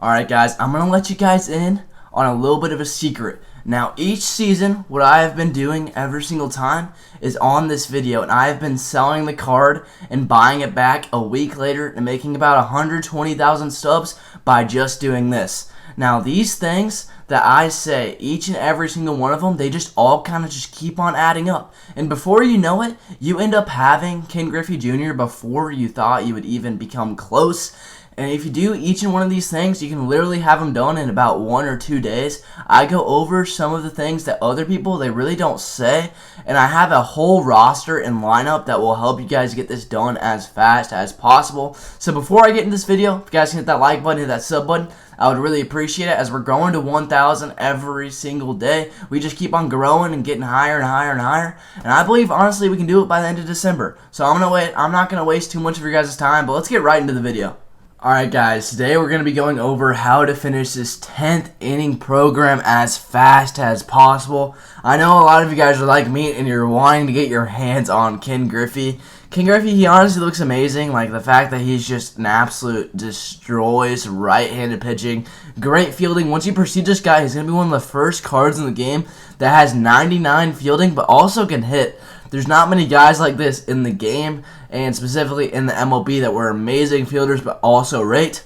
Alright guys, I'm going to let you guys in on a little bit of a secret. Now each season, what I have been doing every single time is on this video, and I have been selling the card and buying it back a week later and making about 120,000 subs by just doing this. Now these things that I say, each and every single one of them, they just all kind of just keep on adding up. And before you know it, you end up having Ken Griffey Jr. before you thought you would even become close. And if you do each and one of these things, you can literally have them done in about 1 or 2 days. I go over some of the things that other people, they really don't say. And I have a whole roster and lineup that will help you guys get this done as fast as possible. So before I get into this video, if you guys can hit that like button, hit that sub button, I would really appreciate it. As we're going to 1,000 every single day, we just keep on growing and getting higher and higher and higher. And I believe, honestly, we can do it by the end of December. So I'm not going to waste too much of your guys' time, but let's get right into the video. Alright guys, today we're going to be going over how to finish this 10th inning program as fast as possible. I know a lot of you guys are like me and you're wanting to get your hands on Ken Griffey. Ken Griffey, he honestly looks amazing. Like the fact that he's just an absolute destroys right-handed pitching. Great fielding. Once you proceed this guy, he's going to be one of the first cards in the game that has 99 fielding but also can hit. There's not many guys like this in the game, and specifically in the MLB, that were amazing fielders but also rate.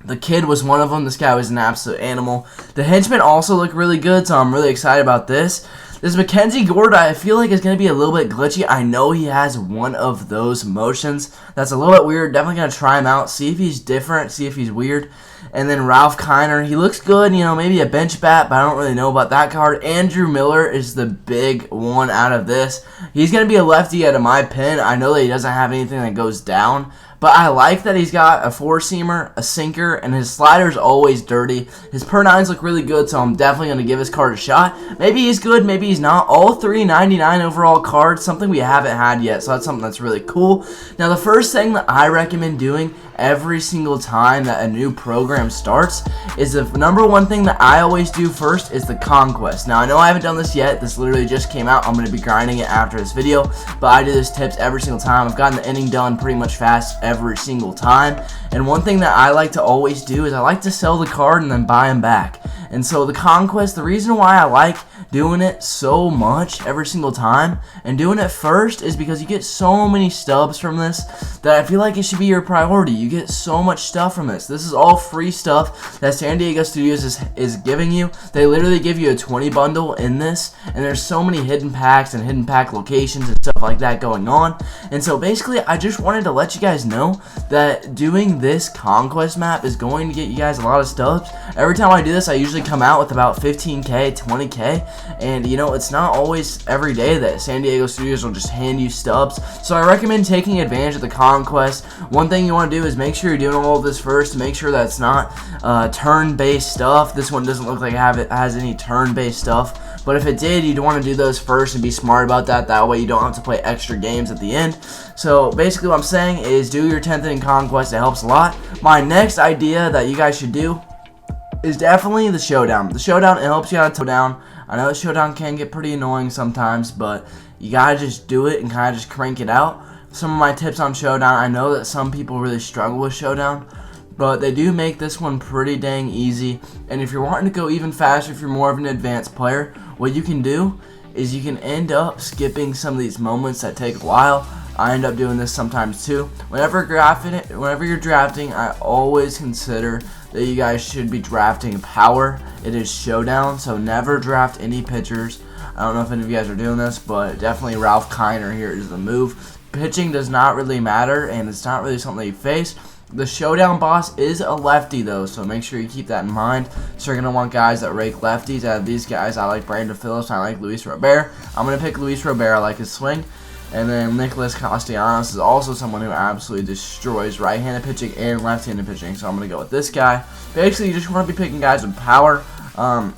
The kid was one of them. This guy was an absolute animal. The henchmen also look really good, so I'm really excited about this. This Mackenzie Gord, I feel like is going to be a little bit glitchy. I know he has one of those motions that's a little bit weird. Definitely going to try him out, see if he's different, see if he's weird. And then Ralph Kiner, he looks good, you know, maybe a bench bat, but I don't really know about that card. Andrew Miller is the big one out of this. He's going to be a lefty out of my pin. I know that he doesn't have anything that goes down, but I like that he's got a four-seamer, a sinker, and his slider's always dirty. His per nines look really good, so I'm definitely going to give his card a shot. Maybe he's good, maybe he's not. All three 99 overall cards, something we haven't had yet, so that's something that's really cool. Now, the first thing that I recommend doing every single time that a new program starts is the number one thing that I always do first is the conquest. Now, I know I haven't done this yet. This literally just came out. I'm going to be grinding it after this video, but I do this tips every single time. I've gotten the inning done pretty much fast every single time. And one thing that I like to always do is I like to sell the card and then buy them back. And so the conquest, the reason why I like doing it so much every single time and doing it first is because you get so many stubs from this that I feel like it should be your priority. You get so much stuff from this. This is all free stuff that San Diego Studios is giving you. They literally give you a 20 bundle in this, and there's so many hidden packs and hidden pack locations and stuff like that going on. And so basically I just wanted to let you guys know that doing this conquest map is going to get you guys a lot of stubs. Every time I do this, I usually come out with about 15k, 20k, and you know, it's not always every day that San Diego Studios will just hand you stubs. So I recommend taking advantage of the conquest. One thing you want to do is make sure you're doing all of this first to make sure that it's not turn-based stuff. This one doesn't look like it has any turn-based stuff, but if it did, you'd want to do those first and be smart about that. That way you don't have to play extra games at the end. So basically what I'm saying is do your 10th inning conquest. It helps a lot. My next idea that you guys should do is definitely the Showdown. The Showdown, it helps you out a Showdown. I know the Showdown can get pretty annoying sometimes, but you gotta just do it and kind of just crank it out. Some of my tips on Showdown, I know that some people really struggle with Showdown, but they do make this one pretty dang easy. And if you're wanting to go even faster, if you're more of an advanced player, what you can do is you can end up skipping some of these moments that take a while. I end up doing this sometimes too. Whenever you're drafting, I always consider that you guys should be drafting power. It is Showdown, so never draft any pitchers. I don't know if any of you guys are doing this, but definitely Ralph Kiner here is the move. Pitching does not really matter, and it's not really something that you face. The Showdown boss is a lefty though, so make sure you keep that in mind. So you're going to want guys that rake lefties. Out of these guys, I like Brandon Phillips, I like Luis Robert. I'm going to pick Luis Robert, I like his swing. And then Nicholas Castellanos is also someone who absolutely destroys right-handed pitching and left-handed pitching. So I'm going to go with this guy. Basically, you just want to be picking guys with power.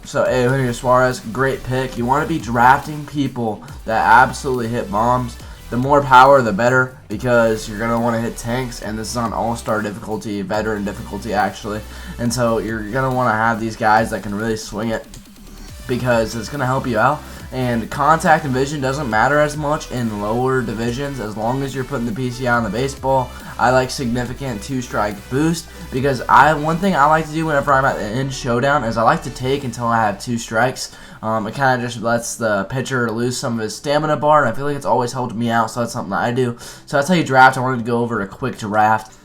So Eugenio Suarez, great pick. You want to be drafting people that absolutely hit bombs. The more power, the better, because you're going to want to hit tanks. And this is on all-star difficulty, veteran difficulty, actually. And so you're going to want to have these guys that can really swing it, because it's going to help you out. and contact and vision doesn't matter as much in lower divisions as long as you're putting the PCI on the baseball. I like significant 2-strike boost because one thing I like to do whenever I'm at the end showdown is I like to take until I have 2 strikes. It kind of just lets the pitcher lose some of his stamina bar, and I feel like it's always helped me out, so that's something that I do. So that's how you draft. I wanted to go over a quick draft.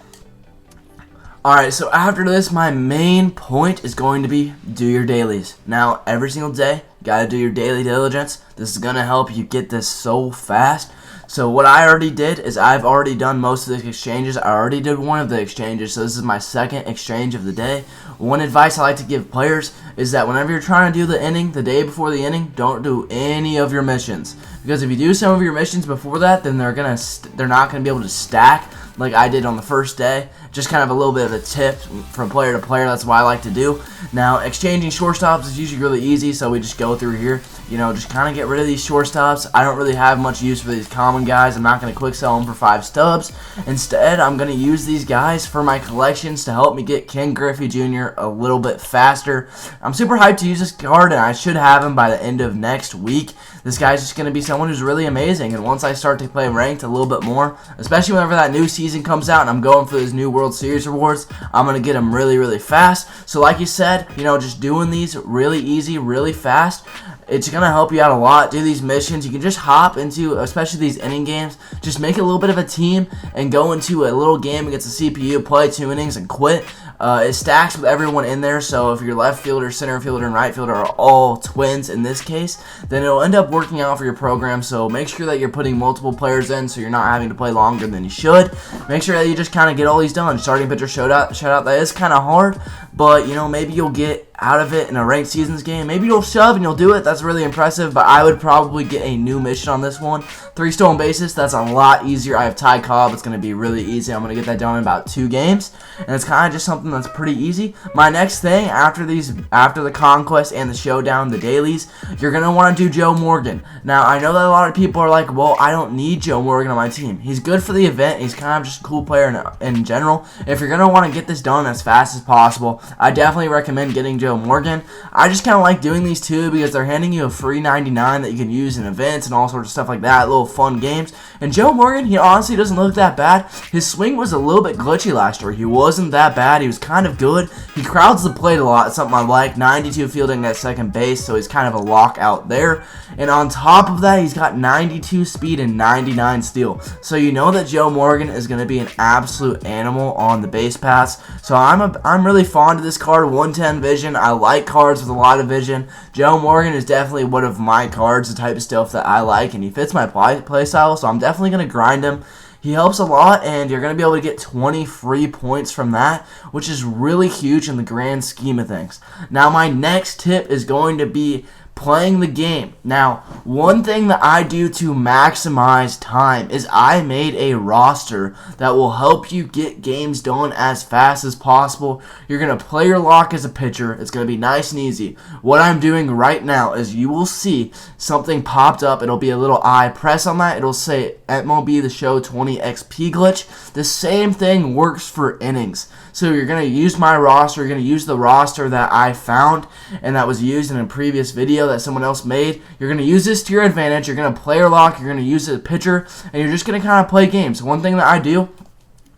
Alright, so after this, my main point is going to be do your dailies. Now, every single day, you gotta do your daily diligence. This is gonna help you get this so fast. So what I already did is I've already done most of the exchanges. I already did one of the exchanges, so this is my second exchange of the day. One advice I like to give players is that whenever you're trying to do the inning, the day before the inning, don't do any of your missions. Because if you do some of your missions before that, then they're not gonna be able to stack like I did on the first day. Just kind of a little bit of a tip from player to player. That's what I like to do. Now, exchanging shortstops is usually really easy, so we just go through here. You know, just kind of get rid of these shortstops. I don't really have much use for these common guys. I'm not going to quick sell them for 5 stubs. Instead, I'm going to use these guys for my collections to help me get Ken Griffey Jr. a little bit faster. I'm super hyped to use this card, and I should have him by the end of next week. This guy's just going to be someone who's really amazing, and once I start to play ranked a little bit more, especially whenever that new season comes out and I'm going for those new World Series rewards, I'm going to get them really, really fast. So like you said, you know, just doing these really easy, really fast, it's going to help you out a lot. Do these missions. You can just hop into, especially these inning games, just make a little bit of a team and go into a little game against the CPU, play 2 innings, and quit. It stacks with everyone in there, so if your left fielder, center fielder, and right fielder are all twins in this case, then it'll end up working out for your program. So make sure that you're putting multiple players in so you're not having to play longer than you should. Make sure that you just kind of get all these done. Starting pitcher shutout, that is kind of hard, but you know, maybe you'll get out of it in a ranked seasons game. Maybe you'll shove and you'll do it. That's really impressive, but I would probably get a new mission on this one. 3 stolen bases, that's a lot easier. I have Ty Cobb. It's going to be really easy. I'm going to get that done in about 2 games, and it's kind of just something that's pretty easy. My next thing after the conquest and the showdown, the dailies, you're going to want to do Joe Morgan. Now, I know that a lot of people are like, well, I don't need Joe Morgan on my team. He's good for the event. He's kind of just a cool player in general. If you're going to want to get this done as fast as possible, I definitely recommend getting Joe Morgan. I just kind of like doing these too because they're handing you a free 99 that you can use in events and all sorts of stuff like that, little fun games. And Joe Morgan, he honestly doesn't look that bad. His swing was a little bit glitchy last year. He wasn't that bad. He was kind of good. He crowds the plate a lot, something I like. 92 fielding at second base, so he's kind of a lockout there. And on top of that, he's got 92 speed and 99 steal. So you know that Joe Morgan is going to be an absolute animal on the base paths. So I'm really fond of this card, 110 vision. I like cards with a lot of vision. Joe Morgan is definitely one of my cards, the type of stuff that I like, and he fits my play style, so I'm definitely going to grind him. He helps a lot, and you're going to be able to get 20 free points from that, which is really huge in the grand scheme of things. Now, my next tip is going to be playing the game. Now, one thing that I do to maximize time is I made a roster that will help you get games done as fast as possible. You're going to play your lock as a pitcher. It's going to be nice and easy. What I'm doing right now is you will see something popped up. It'll be a little eye. Press on that. It'll say MLB The Show 20 XP glitch. The same thing works for innings. So you're going to use my roster. You're going to use the roster that I found and that was used in a previous video that someone else made. You're going to use this to your advantage. You're going to player lock. You're going to use it as a pitcher, and you're just going to kind of play games. One thing that I do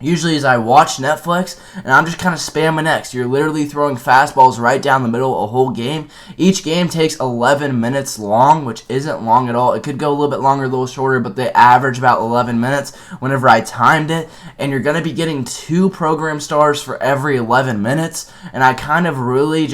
usually is I watch Netflix, and I'm just kind of spamming X. You're literally throwing fastballs right down the middle a whole game. Each game takes 11 minutes long, which isn't long at all. It could go a little bit longer, a little shorter, but they average about 11 minutes whenever I timed it. And you're going to be getting 2 program stars for every 11 minutes. And I kind of really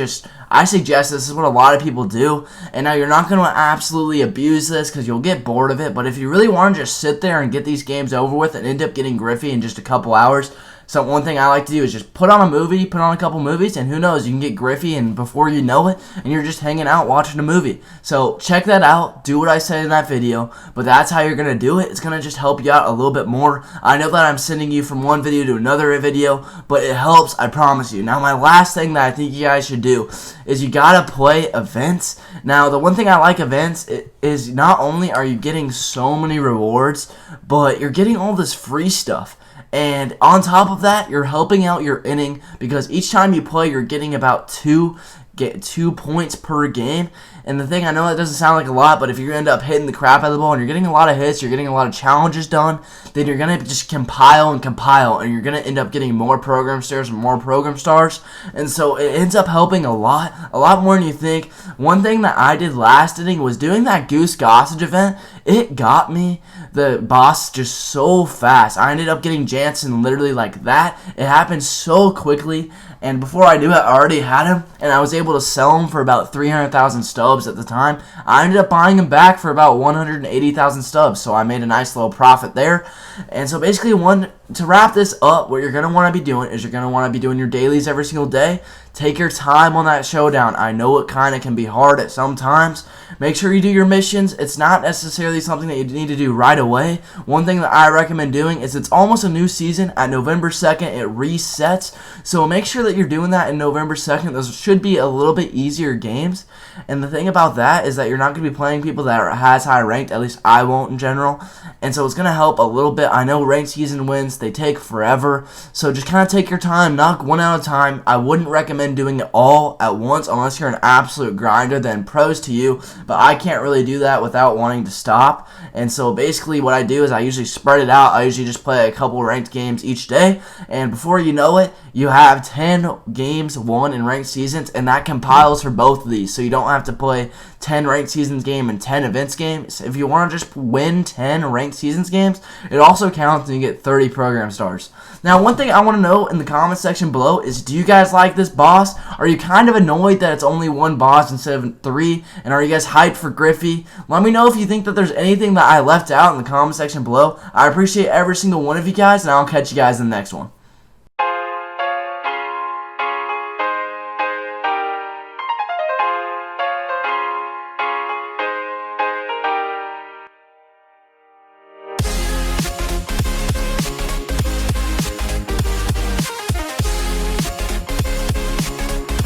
I suggest this is what a lot of people do. And now you're not going to absolutely abuse this because you'll get bored of it. But if you really want to just sit there and get these games over with and end up getting Griffey in just a couple hours, so one thing I like to do is just put on a movie, put on a couple movies, and who knows, you can get Griffey, and before you know it, and you're just hanging out watching a movie. So check that out. Do what I said in that video, but that's how you're going to do it. It's going to just help you out a little bit more. I know that I'm sending you from one video to another video, but it helps, I promise you. Now, my last thing that I think you guys should do is you got to play events. Now, the one thing I like events is not only are you getting so many rewards, but you're getting all this free stuff. And on top of that, you're helping out your inning because each time you play, you're getting about 2 get 2 points per game. And the thing, I know that doesn't sound like a lot, but if you end up hitting the crap out of the ball and you're getting a lot of hits, you're getting a lot of challenges done, then you're going to just compile, and you're going to end up getting more program stars and more program stars. And so it ends up helping a lot more than you think. One thing that I did last inning was doing that Goose Gossage event. It got me the boss just so fast. I ended up getting Jansen literally like that. It happened so quickly, and before I knew it, I already had him, and I was able to sell him for about 300,000 stubs at the time. I ended up buying him back for about 180,000 stubs, so I made a nice little profit there. And so basically, to wrap this up, what you're going to want to be doing is you're going to want to be doing your dailies every single day. Take your time on that showdown. I know it kind of can be hard at some times. Make sure you do your missions. It's not necessarily something that you need to do right away. One thing that I recommend doing is it's almost a new season. At November 2nd, it resets. So make sure that you're doing that in November 2nd. Those should be a little bit easier games. And the thing about that is that you're not going to be playing people that are as high ranked. At least I won't in general. And so it's going to help a little bit. I know ranked season wins, they take forever. So just kind of take your time. Knock one out at a time. I wouldn't recommend doing it all at once unless you're an absolute grinder. Then pros to you. But I can't really do that without wanting to stop. And so basically what I do is I usually spread it out. I usually just play a couple ranked games each day. And before you know it, you have 10 games won in ranked seasons. And that compiles for both of these. So you don't have to play 10 ranked seasons game and 10 events games. If you want to just win 10 ranked seasons games, it also counts and you get 30 program stars. Now, one thing I want to know in the comment section below is, do you guys like this boss? Are you kind of annoyed that it's only one boss instead of 3? And are you guys hyped for Griffey? Let me know if you think that there's anything that I left out in the comment section below. I appreciate every single one of you guys, and I'll catch you guys in the next one.